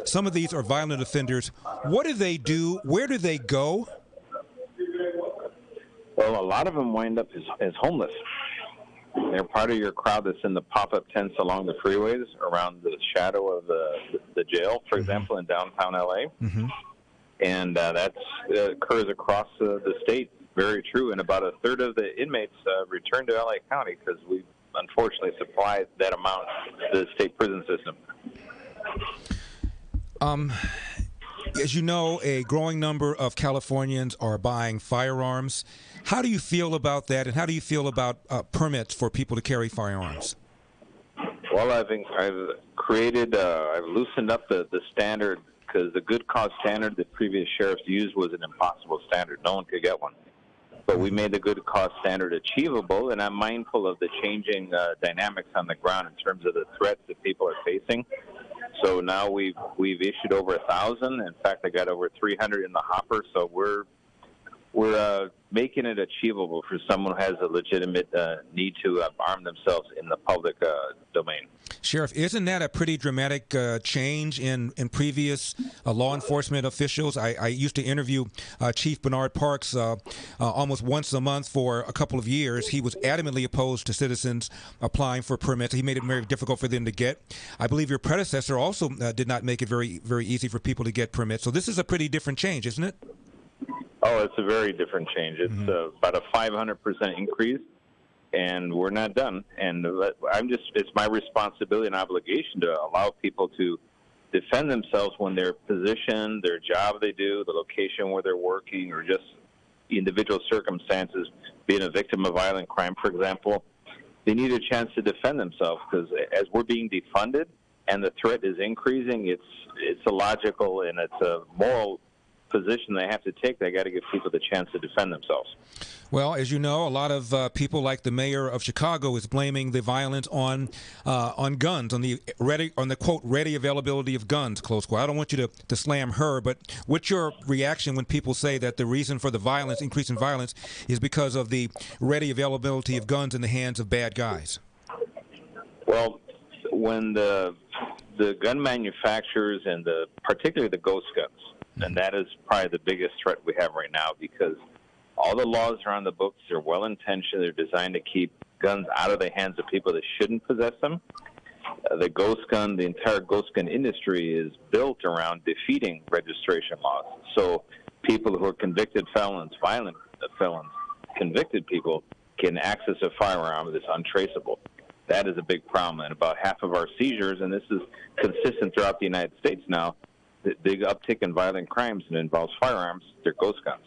some of these are violent offenders. What do they do? Where do they go? Well, a lot of them wind up as homeless. They're part of your crowd that's in the pop-up tents along the freeways around the shadow of the jail, for example, in downtown L.A. Mm-hmm. And that occurs across the state. Very true. And about a third of the inmates return to L.A. County because we unfortunately supply that amount to the state prison system. As you know, a growing number of Californians are buying firearms. How do you feel about that, and how do you feel about permits for people to carry firearms? Well, I've created, I've loosened up the standard, because the good cause standard that previous sheriffs used was an impossible standard. No one could get one. But we made the good cause standard achievable, and I'm mindful of the changing dynamics on the ground in terms of the threats that people are facing. So now we've issued over 1,000. In fact, I got over 300 in the hopper. So we're making it achievable for someone who has a legitimate need to arm themselves in the public domain. Sheriff, isn't that a pretty dramatic change in previous law enforcement officials? I used to interview Chief Bernard Parks almost once a month for a couple of years. He was adamantly opposed to citizens applying for permits. He made it very difficult for them to get. I believe your predecessor also did not make it very, very easy for people to get permits. So this is a pretty different change, isn't it? Oh, it's a very different change. It's about a 500% increase, and we're not done. And it's my responsibility and obligation to allow people to defend themselves when their position, their job they do, the location where they're working, or just individual circumstances, being a victim of violent crime, for example, they need a chance to defend themselves, because as we're being defunded and the threat is increasing, it's a logical and it's a moral position they have to take. They got to give people the chance to defend themselves. Well, as you know, a lot of people, like the mayor of Chicago, is blaming the violence on guns, on the quote ready availability of guns, close quote. I don't want you to slam her, but what's your reaction when people say that the reason for the violence, increase in violence, is because of the ready availability of guns in the hands of bad guys? Well, when the gun manufacturers and particularly the ghost guns, and that is probably the biggest threat we have right now, because all the laws are on the books. They're well-intentioned. They're designed to keep guns out of the hands of people that shouldn't possess them. The entire ghost gun industry is built around defeating registration laws. So people who are convicted felons, violent felons, convicted people, can access a firearm that's untraceable. That is a big problem. And about half of our seizures, and this is consistent throughout the United States now, the big uptick in violent crimes and involves firearms, they're ghost guns.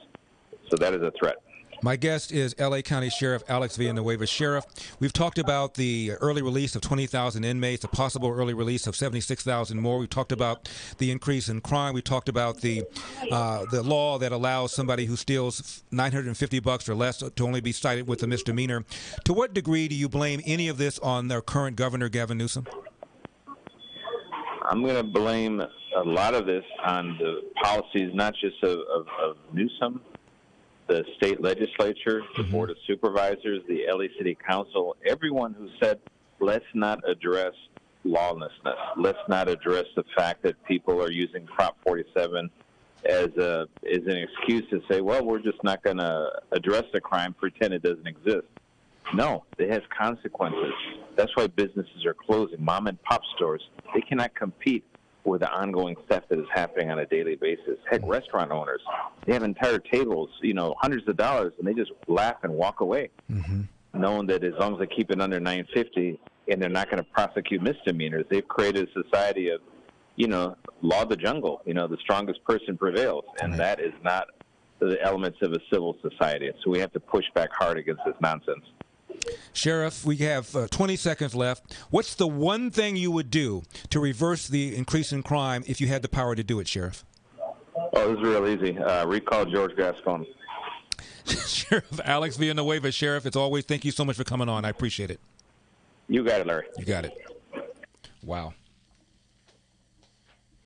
So that is a threat. My guest is L.A. County Sheriff Alex Villanueva. Sheriff, we've talked about the early release of 20,000 inmates, a possible early release of 76,000 more. We've talked about the increase in crime. We talked about the law that allows somebody who steals $950 or less to only be cited with a misdemeanor. To what degree do you blame any of this on their current governor, Gavin Newsom? I'm going to blame a lot of this on the policies, not just of Newsom, the state legislature, the Board of Supervisors, the LA City Council, everyone who said, let's not address lawlessness. Let's not address the fact that people are using Prop 47 as an excuse to say, well, we're just not going to address the crime, pretend it doesn't exist. No, it has consequences. That's why businesses are closing. Mom and pop stores, they cannot compete with the ongoing theft that is happening on a daily basis. Heck, restaurant owners, they have entire tables, hundreds of dollars, and they just laugh and walk away, knowing that as long as they keep it under $950 and they're not going to prosecute misdemeanors, they've created a society of, law of the jungle. The strongest person prevails, and that is not the elements of a civil society. So we have to push back hard against this nonsense. Sheriff, we have 20 seconds left. What's the one thing you would do to reverse the increase in crime if you had the power to do it, Sheriff? Oh, this is real easy. Recall George Gascon. Sheriff Alex Villanueva. Sheriff, as always, thank you so much for coming on. I appreciate it. You got it, Larry. You got it. Wow.